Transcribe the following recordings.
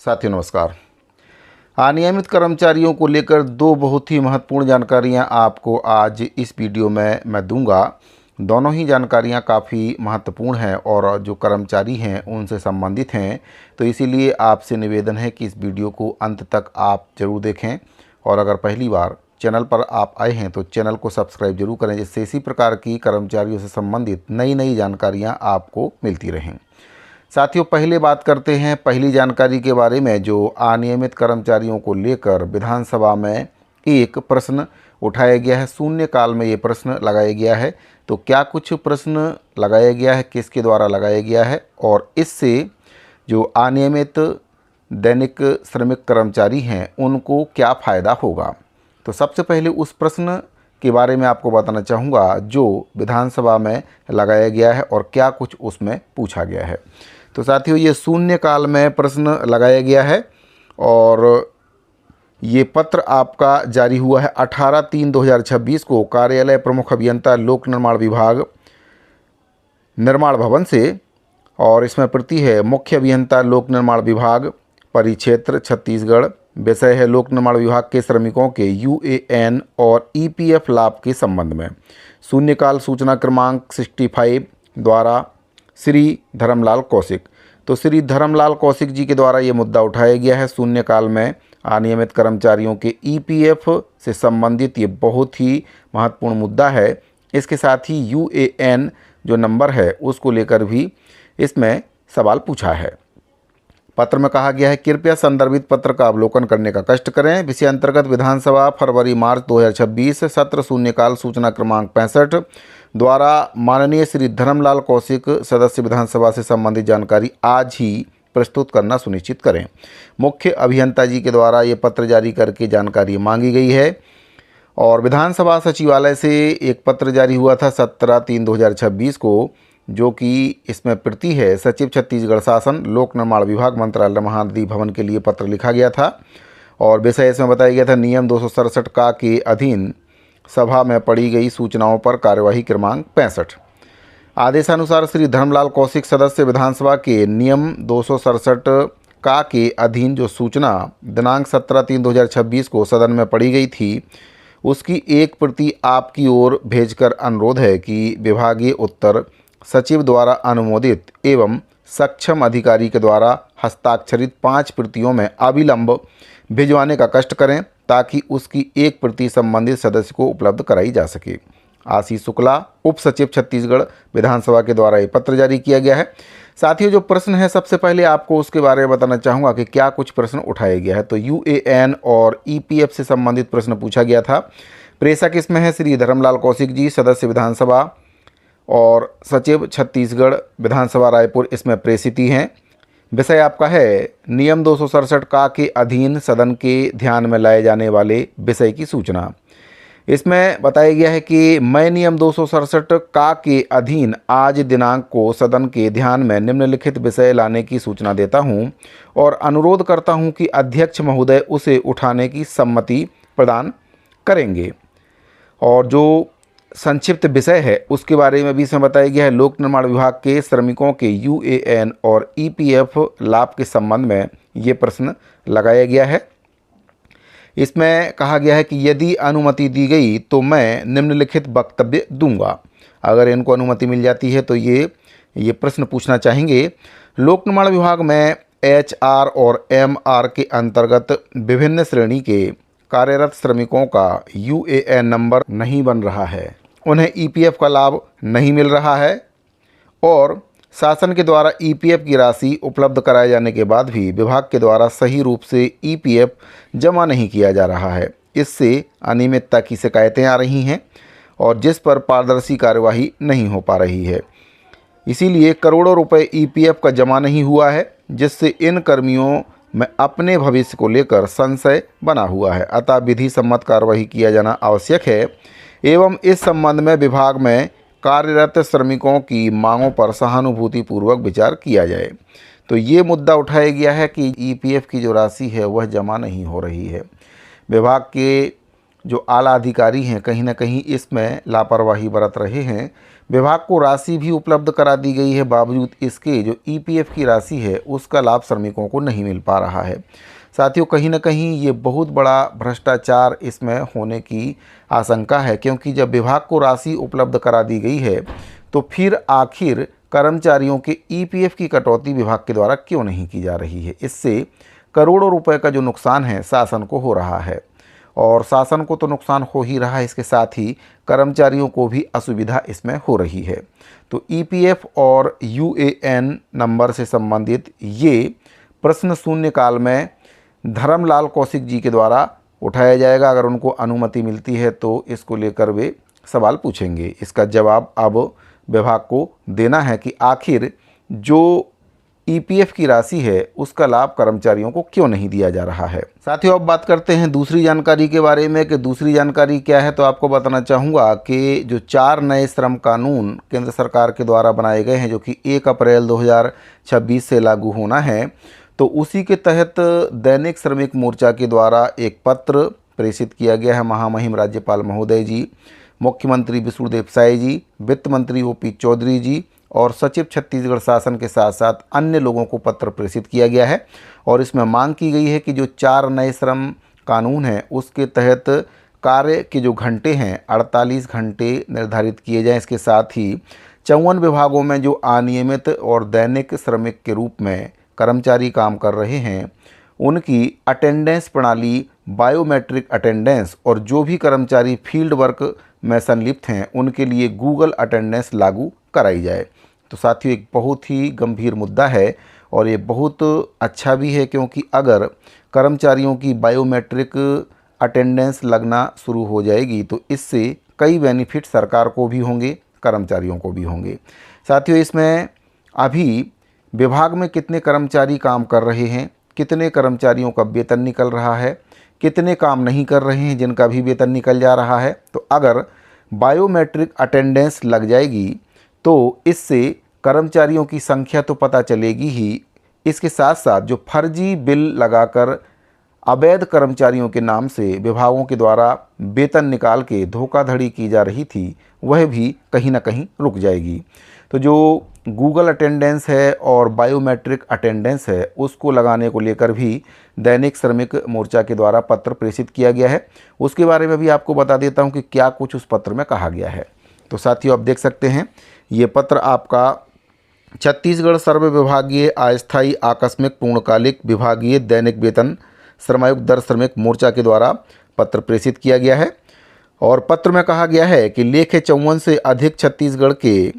साथियों नमस्कार। अनियमित कर्मचारियों को लेकर दो बहुत ही महत्वपूर्ण जानकारियां आपको आज इस वीडियो में मैं दूंगा। दोनों ही जानकारियां काफ़ी महत्वपूर्ण हैं और जो कर्मचारी हैं उनसे संबंधित हैं, तो इसीलिए आपसे निवेदन है कि इस वीडियो को अंत तक आप ज़रूर देखें। और अगर पहली बार चैनल पर आप आए हैं तो चैनल को सब्सक्राइब जरूर करें, जिससे इसी प्रकार की कर्मचारियों से संबंधित नई नई जानकारियाँ आपको मिलती रहें। साथियों, पहले बात करते हैं पहली जानकारी के बारे में, जो अनियमित कर्मचारियों को लेकर विधानसभा में एक प्रश्न उठाया गया है। शून्यकाल में ये प्रश्न लगाया गया है। तो क्या कुछ प्रश्न लगाया गया है, किसके द्वारा लगाया गया है और इससे जो अनियमित दैनिक श्रमिक कर्मचारी हैं उनको क्या फ़ायदा होगा। तो सबसे पहले उस प्रश्न के बारे में आपको बताना चाहूँगा जो विधानसभा में लगाया गया है और क्या कुछ उसमें पूछा गया है। तो साथियों, ये शून्यकाल में प्रश्न लगाया गया है और ये पत्र आपका जारी हुआ है 18/3/2026 को कार्यालय प्रमुख अभियंता लोक निर्माण विभाग निर्माण भवन से, और इसमें प्रति है मुख्य अभियंता लोक निर्माण विभाग परिक्षेत्र छत्तीसगढ़। विषय है लोक निर्माण विभाग के श्रमिकों के यूएएन और ईपीएफ लाभ के संबंध में। शून्यकाल सूचना क्रमांक 65 द्वारा श्री धर्मलाल कौशिक। तो श्री धर्मलाल कौशिक जी के द्वारा ये मुद्दा उठाया गया है। शून्यकाल में अनियमित कर्मचारियों के ईपीएफ से संबंधित ये बहुत ही महत्वपूर्ण मुद्दा है। इसके साथ ही यूएएन जो नंबर है उसको लेकर भी इसमें सवाल पूछा है। पत्र में कहा गया है, कृपया संदर्भित पत्र का अवलोकन करने का कष्ट करें। विषय अंतर्गत विधानसभा फरवरी-मार्च 2026 सत्र शून्यकाल सूचना क्रमांक 65 द्वारा माननीय श्री धर्मलाल कौशिक सदस्य विधानसभा से संबंधित जानकारी आज ही प्रस्तुत करना सुनिश्चित करें। मुख्य अभियंता जी के द्वारा ये पत्र जारी करके जानकारी मांगी गई है। और विधानसभा सचिवालय से एक पत्र जारी हुआ था 17/3/2026 को, जो कि इसमें प्रति है सचिव छत्तीसगढ़ शासन लोक निर्माण विभाग मंत्रालय महानदी भवन के लिए पत्र लिखा गया था। और विषय इसमें बताया गया था नियम 267 का के अधीन सभा में पढ़ी गई सूचनाओं पर कार्यवाही क्रमांक 65। आदेशानुसार श्री धर्मलाल कौशिक सदस्य विधानसभा के नियम 267 का के अधीन जो सूचना दिनांक 17/3/2026 को सदन में पढ़ी गई थी, उसकी एक प्रति आपकी ओर भेजकर अनुरोध है कि विभागीय उत्तर सचिव द्वारा अनुमोदित एवं सक्षम अधिकारी के द्वारा हस्ताक्षरित 5 प्रतियों में अविलंब भिजवाने का कष्ट करें, ताकि उसकी एक प्रति संबंधित सदस्य को उपलब्ध कराई जा सके। आशीष शुक्ला, उप सचिव छत्तीसगढ़ विधानसभा के द्वारा ये पत्र जारी किया गया है। साथियों, जो प्रश्न है सबसे पहले आपको उसके बारे में बताना चाहूँगा कि क्या कुछ प्रश्न उठाया गया है। तो यूएएन और ईपीएफ से संबंधित प्रश्न पूछा गया था। प्रेषक इसमें है श्री धर्मलाल कौशिक जी सदस्य विधानसभा, और सचिव छत्तीसगढ़ विधानसभा रायपुर इसमें प्रेषित ही हैं। विषय आपका है नियम 267 का के अधीन सदन के ध्यान में लाए जाने वाले विषय की सूचना। इसमें बताया गया है कि मैं नियम 267 का के अधीन आज दिनांक को सदन के ध्यान में निम्नलिखित विषय लाने की सूचना देता हूं और अनुरोध करता हूं कि अध्यक्ष महोदय उसे उठाने की सम्मति प्रदान करेंगे। और जो संक्षिप्त विषय है उसके बारे में भी इसमें बताया गया है लोक निर्माण विभाग के श्रमिकों के यूएएन और ईपीएफ लाभ के संबंध में ये प्रश्न लगाया गया है। इसमें कहा गया है कि यदि अनुमति दी गई तो मैं निम्नलिखित वक्तव्य दूंगा। अगर इनको अनुमति मिल जाती है तो ये प्रश्न पूछना चाहेंगे। लोक निर्माण विभाग में एचआर और एमआर के अंतर्गत विभिन्न श्रेणी के कार्यरत श्रमिकों का यूएएन नंबर नहीं बन रहा है, उन्हें ईपीएफ का लाभ नहीं मिल रहा है और शासन के द्वारा ईपीएफ की राशि उपलब्ध कराए जाने के बाद भी विभाग के द्वारा सही रूप से ईपीएफ जमा नहीं किया जा रहा है। इससे अनियमितता की शिकायतें आ रही हैं और जिस पर पारदर्शी कार्यवाही नहीं हो पा रही है। इसीलिए करोड़ों रुपए ईपीएफ का जमा नहीं हुआ है, जिससे इन कर्मियों में अपने भविष्य को लेकर संशय बना हुआ है। अतः विधि सम्मत कार्रवाई किया जाना आवश्यक है एवं इस संबंध में विभाग में कार्यरत श्रमिकों की मांगों पर सहानुभूतिपूर्वक विचार किया जाए। तो ये मुद्दा उठाया गया है कि ईपीएफ की जो राशि है वह जमा नहीं हो रही है। विभाग के जो आला अधिकारी हैं कहीं ना कहीं इसमें लापरवाही बरत रहे हैं। विभाग को राशि भी उपलब्ध करा दी गई है, बावजूद इसके जो ईपीएफ की राशि है उसका लाभ श्रमिकों को नहीं मिल पा रहा है। साथियों, कहीं ना कहीं ये बहुत बड़ा भ्रष्टाचार इसमें होने की आशंका है, क्योंकि जब विभाग को राशि उपलब्ध करा दी गई है तो फिर आखिर कर्मचारियों के ईपीएफ की कटौती विभाग के द्वारा क्यों नहीं की जा रही है। इससे करोड़ों रुपए का जो नुकसान है शासन को हो रहा है, और शासन को तो नुकसान हो ही रहा है, इसके साथ ही कर्मचारियों को भी असुविधा इसमें हो रही है। तो ईपीएफ और यूएएन नंबर से संबंधित ये प्रश्न शून्यकाल में धर्मलाल कौशिक जी के द्वारा उठाया जाएगा। अगर उनको अनुमति मिलती है तो इसको लेकर वे सवाल पूछेंगे। इसका जवाब अब विभाग को देना है कि आखिर जो ईपीएफ की राशि है उसका लाभ कर्मचारियों को क्यों नहीं दिया जा रहा है। साथियों, अब बात करते हैं दूसरी जानकारी के बारे में कि दूसरी जानकारी क्या है। तो आपको बताना चाहूँगा कि जो 4 नए श्रम कानून केंद्र सरकार के द्वारा बनाए गए हैं, जो कि 1 अप्रैल 2026 से लागू होना है, तो उसी के तहत दैनिक श्रमिक मोर्चा के द्वारा एक पत्र प्रेषित किया गया है। महामहिम राज्यपाल महोदय जी, मुख्यमंत्री विष्णुदेव साय जी, वित्त मंत्री ओपी चौधरी जी और सचिव छत्तीसगढ़ शासन के साथ साथ अन्य लोगों को पत्र प्रेषित किया गया है। और इसमें मांग की गई है कि जो 4 नए श्रम कानून हैं उसके तहत कार्य के जो घंटे हैं 48 घंटे निर्धारित किए जाएं। इसके साथ ही 54 विभागों में जो अनियमित और दैनिक श्रमिक के रूप में कर्मचारी काम कर रहे हैं उनकी अटेंडेंस प्रणाली बायोमेट्रिक अटेंडेंस, और जो भी कर्मचारी फील्ड वर्क में संलिप्त हैं उनके लिए गूगल अटेंडेंस लागू कराई जाए। तो साथियों, एक बहुत ही गंभीर मुद्दा है और ये बहुत अच्छा भी है, क्योंकि अगर कर्मचारियों की बायोमेट्रिक अटेंडेंस लगना शुरू हो जाएगी तो इससे कई बेनिफिट सरकार को भी होंगे, कर्मचारियों को भी होंगे। साथियों, इसमें अभी विभाग में कितने कर्मचारी काम कर रहे हैं, कितने कर्मचारियों का वेतन निकल रहा है, कितने काम नहीं कर रहे हैं जिनका भी वेतन निकल जा रहा है। तो अगर बायोमेट्रिक अटेंडेंस लग जाएगी तो इससे कर्मचारियों की संख्या तो पता चलेगी ही, इसके साथ साथ जो फर्जी बिल लगाकर अवैध कर्मचारियों के नाम से विभागों के द्वारा वेतन निकाल के धोखाधड़ी की जा रही थी वह भी कहीं ना कहीं रुक जाएगी। तो जो गूगल अटेंडेंस है और बायोमेट्रिक अटेंडेंस है उसको लगाने को लेकर भी दैनिक श्रमिक मोर्चा के द्वारा पत्र प्रेषित किया गया है। उसके बारे में भी आपको बता देता हूं कि क्या कुछ उस पत्र में कहा गया है। तो साथियों, आप देख सकते हैं ये पत्र आपका छत्तीसगढ़ सर्व विभागीय अस्थायी आकस्मिक पूर्णकालिक विभागीय दैनिक वेतन श्रमायुक्त दर श्रमिक मोर्चा के द्वारा पत्र प्रेषित किया गया है। और पत्र में कहा गया है कि लेखे 54 से अधिक छत्तीसगढ़ के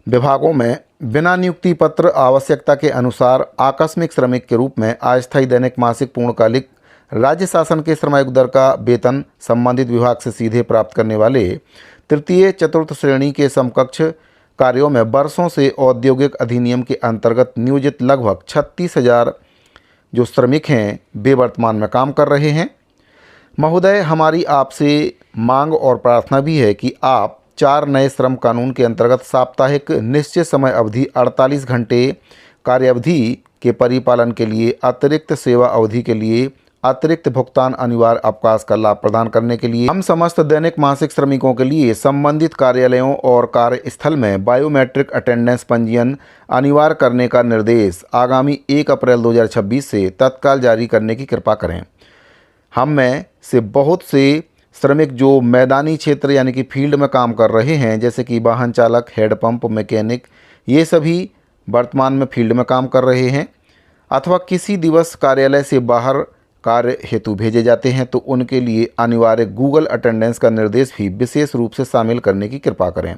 विभागों में बिना नियुक्ति पत्र आवश्यकता के अनुसार आकस्मिक श्रमिक के रूप में अस्थायी दैनिक मासिक पूर्णकालिक राज्य शासन के श्रमायुक्त दर का वेतन संबंधित विभाग से सीधे प्राप्त करने वाले तृतीय चतुर्थ श्रेणी के समकक्ष कार्यों में वर्षों से औद्योगिक अधिनियम के अंतर्गत नियोजित लगभग 36,000 जो श्रमिक हैं वे वर्तमान में काम कर रहे हैं। महोदय, हमारी आपसे मांग और प्रार्थना भी है कि आप 4 नए श्रम कानून के अंतर्गत साप्ताहिक निश्चित समय अवधि 48 घंटे कार्यावधि के परिपालन के लिए अतिरिक्त सेवा अवधि के लिए अतिरिक्त भुगतान अनिवार्य अवकाश का लाभ प्रदान करने के लिए हम समस्त दैनिक मासिक श्रमिकों के लिए संबंधित कार्यालयों और कार्यस्थल में बायोमेट्रिक अटेंडेंस पंजीयन अनिवार्य करने का निर्देश आगामी 1 अप्रैल 2026 से तत्काल जारी करने की कृपा करें। हम में से बहुत से श्रमिक जो मैदानी क्षेत्र यानी कि फील्ड में काम कर रहे हैं, जैसे कि वाहन चालक, हेडपंप मैकेनिक, ये सभी वर्तमान में फील्ड में काम कर रहे हैं अथवा किसी दिवस कार्यालय से बाहर कार्य हेतु भेजे जाते हैं, तो उनके लिए अनिवार्य गूगल अटेंडेंस का निर्देश भी विशेष रूप से शामिल करने की कृपा करें।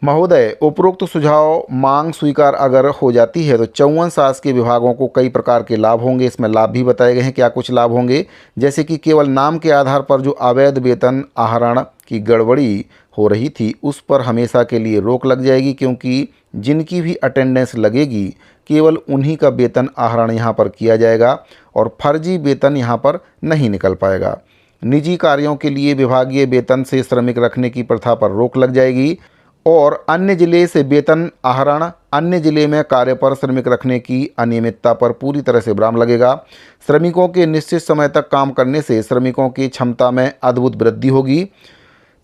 महोदय, उपरोक्त सुझाव मांग स्वीकार अगर हो जाती है तो 54 शासकीय विभागों को कई प्रकार के लाभ होंगे। इसमें लाभ भी बताए गए हैं, क्या कुछ लाभ होंगे, जैसे कि केवल नाम के आधार पर जो अवैध वेतन आहरण की गड़बड़ी हो रही थी उस पर हमेशा के लिए रोक लग जाएगी, क्योंकि जिनकी भी अटेंडेंस लगेगी केवल उन्हीं का वेतन आहरण यहाँ पर किया जाएगा और फर्जी वेतन यहाँ पर नहीं निकल पाएगा। निजी कार्यों के लिए विभागीय वेतन से श्रमिक रखने की प्रथा पर रोक लग जाएगी और अन्य जिले से वेतन आहरण, अन्य जिले में कार्य पर श्रमिक रखने की अनियमितता पर पूरी तरह से विराम लगेगा। श्रमिकों के निश्चित समय तक काम करने से श्रमिकों की क्षमता में अद्भुत वृद्धि होगी।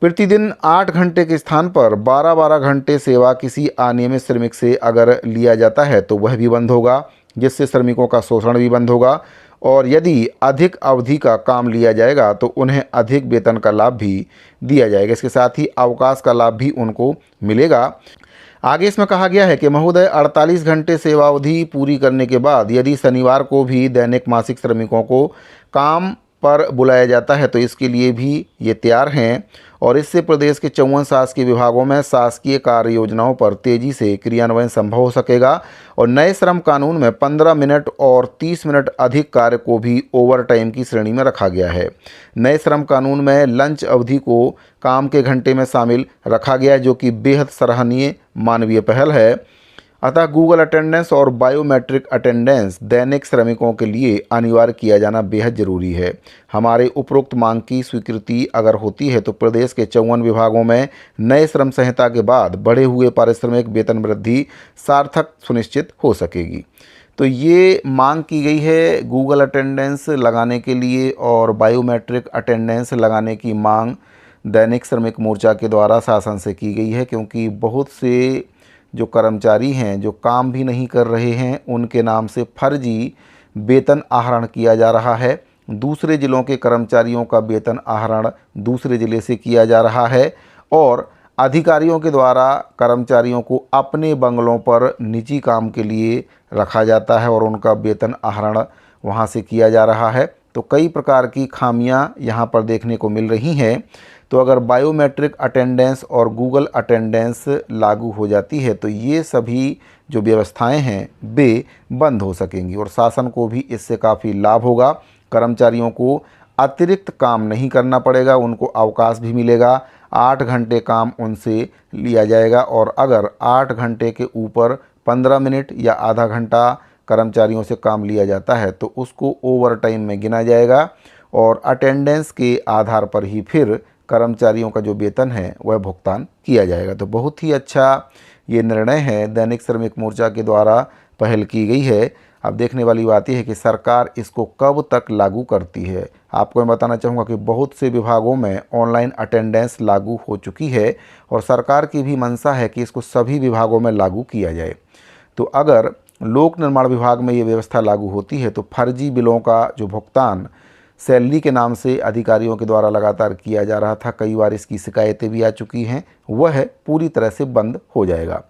प्रतिदिन 8 घंटे के स्थान पर 12-12 घंटे सेवा किसी अनियमित श्रमिक से अगर लिया जाता है तो वह भी बंद होगा, जिससे श्रमिकों का शोषण भी बंद होगा। और यदि अधिक अवधि का काम लिया जाएगा तो उन्हें अधिक वेतन का लाभ भी दिया जाएगा। इसके साथ ही अवकाश का लाभ भी उनको मिलेगा। आगे इसमें कहा गया है कि महोदय 48 घंटे सेवावधि पूरी करने के बाद यदि शनिवार को भी दैनिक मासिक श्रमिकों को काम पर बुलाया जाता है तो इसके लिए भी ये तैयार हैं। और इससे प्रदेश के 54 शासकीय विभागों में शासकीय कार्य योजनाओं पर तेजी से क्रियान्वयन संभव हो सकेगा। और नए श्रम कानून में 15 मिनट और 30 मिनट अधिक कार्य को भी ओवर टाइम की श्रेणी में रखा गया है। नए श्रम कानून में लंच अवधि को काम के घंटे में शामिल रखा गया है, जो कि बेहद सराहनीय मानवीय पहल है। अतः गूगल अटेंडेंस और बायोमेट्रिक अटेंडेंस दैनिक श्रमिकों के लिए अनिवार्य किया जाना बेहद ज़रूरी है। हमारे उपरोक्त मांग की स्वीकृति अगर होती है तो प्रदेश के 54 विभागों में नए श्रम संहिता के बाद बढ़े हुए पारिश्रमिक वेतन वृद्धि सार्थक सुनिश्चित हो सकेगी। तो ये मांग की गई है गूगल अटेंडेंस लगाने के लिए और बायोमेट्रिक अटेंडेंस लगाने की मांग दैनिक श्रमिक मोर्चा के द्वारा शासन से की गई है, क्योंकि बहुत से जो कर्मचारी हैं जो काम भी नहीं कर रहे हैं उनके नाम से फर्जी वेतन आहरण किया जा रहा है। दूसरे ज़िलों के कर्मचारियों का वेतन आहरण दूसरे ज़िले से किया जा रहा है और अधिकारियों के द्वारा कर्मचारियों को अपने बंगलों पर निजी काम के लिए रखा जाता है और उनका वेतन आहरण वहां से किया जा रहा है। तो कई प्रकार की खामियां यहां पर देखने को मिल रही हैं। तो अगर बायोमेट्रिक अटेंडेंस और गूगल अटेंडेंस लागू हो जाती है तो ये सभी जो व्यवस्थाएं हैं वे बंद हो सकेंगी और शासन को भी इससे काफ़ी लाभ होगा। कर्मचारियों को अतिरिक्त काम नहीं करना पड़ेगा, उनको अवकाश भी मिलेगा। 8 घंटे काम उनसे लिया जाएगा और अगर 8 घंटे के ऊपर 15 मिनट या आधा घंटा कर्मचारियों से काम लिया जाता है तो उसको ओवर टाइम में गिना जाएगा और अटेंडेंस के आधार पर ही फिर कर्मचारियों का जो वेतन है वह भुगतान किया जाएगा। तो बहुत ही अच्छा ये निर्णय है, दैनिक श्रमिक मोर्चा के द्वारा पहल की गई है। अब देखने वाली बात यह है कि सरकार इसको कब तक लागू करती है। आपको मैं बताना चाहूँगा कि बहुत से विभागों में ऑनलाइन अटेंडेंस लागू हो चुकी है और सरकार की भी मंशा है कि इसको सभी विभागों में लागू किया जाए। तो अगर लोक निर्माण विभाग में ये व्यवस्था लागू होती है तो फर्जी बिलों का जो भुगतान सैलरी के नाम से अधिकारियों के द्वारा लगातार किया जा रहा था, कई बार इसकी शिकायतें भी आ चुकी हैं, वह पूरी तरह से बंद हो जाएगा।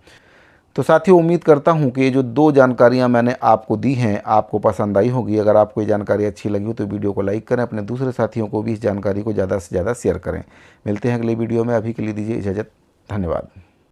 तो साथियों, उम्मीद करता हूं कि ये जो 2 जानकारियां मैंने आपको दी हैं आपको पसंद आई होगी। अगर आपको ये जानकारी अच्छी लगी हो तो वीडियो को लाइक करें, अपने दूसरे साथियों को भी इस जानकारी को ज़्यादा से ज़्यादा शेयर करें। मिलते हैं अगले वीडियो में, अभी के लिए दीजिए इजाज़त। धन्यवाद।